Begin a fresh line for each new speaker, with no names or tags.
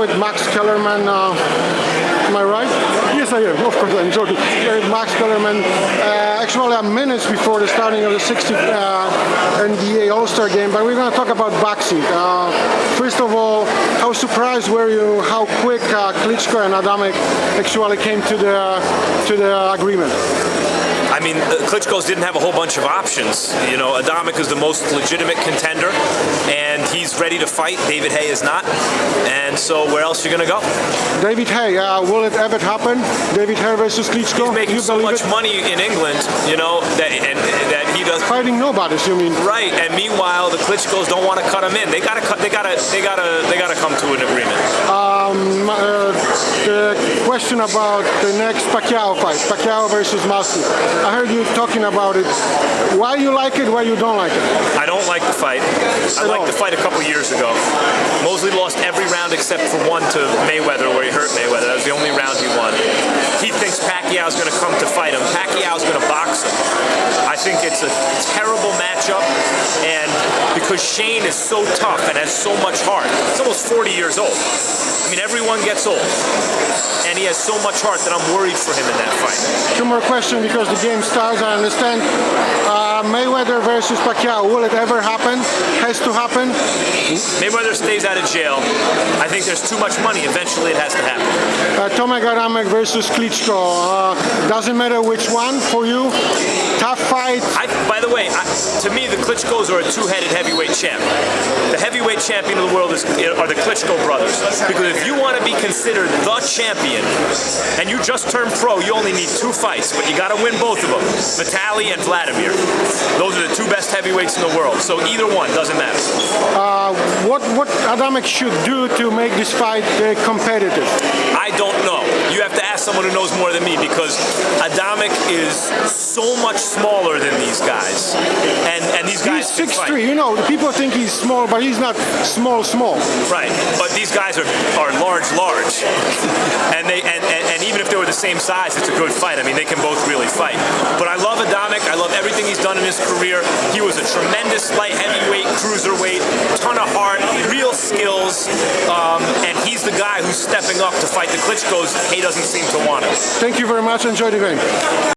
with Max Kellerman. Am I right? Yes, I am. Of course, I'm joking. Max Kellerman. Actually, minutes before the starting of the 60th NBA All-Star game, but we're going to talk about boxing. First of all, how surprised were you how quick Klitschko and Adamek actually came to the agreement?
I mean, Klitschko's didn't have a whole bunch of options. You know, Adamek is the most legitimate contender, and he's ready to fight. David Haye is not. And so where else are you going to go?
David Haye, will it ever happen? David Haye versus Klitschko?
He's making so much money in England, you know, that he does.
Fighting nobodies, you mean?
Right. And meanwhile, the Klitschkos don't want to cut him in. They gotta come to an agreement.
The question about the next Pacquiao fight, Pacquiao versus Mosley. I heard you talking about it. Why you like it, why you don't like it?
I don't like the fight. I liked the fight a couple years ago. Mosley lost every round except for one to Mayweather, where he hurt Mayweather. That was the only round he won. He thinks Pacquiao's going to come to fight him. Pacquiao's going to box him. I think it's a terrible matchup, and because Shane is so tough and has so much heart. He's almost 40 years old. I mean, everyone gets old, and he has so much heart that I'm worried for him in that fight.
Two more questions because the game starts. I understand. Mayweather versus Pacquiao. Will it ever happen? Has to happen?
Mayweather stays out of jail. I think there's too much money. Eventually, it has to happen.
Adamek versus Klitschko. Doesn't matter which one for you. Tough fight.
By the way, to me, the Klitschkos are a two-headed heavyweight champ. The heavyweight champion of the world are the Klitschko brothers. Because if you want to be considered the champion, and you just turned pro, you only need 2 fights, but you got to win both of them. Vitaly and Vladimir. Those are the 2 best heavyweights in the world. So either one doesn't matter.
What Adamek should do to make this fight competitive?
I don't know. You have to ask someone who knows more than me, because Adamek is so much smaller than these guys. And these guys
he's 6'3". You know, people think he's small, but he's not small.
Right. But these guys are large. And even if they were the same size, it's a good fight. I mean, they can both really fight. But I love Adamek. I love everything he's done in his career. He was a tremendous light heavyweight, cruiserweight, ton of heart, real skills, and he's the guy who's stepping up to fight the Klitschkos. He doesn't seem to want it.
Thank you very much. Enjoy the game.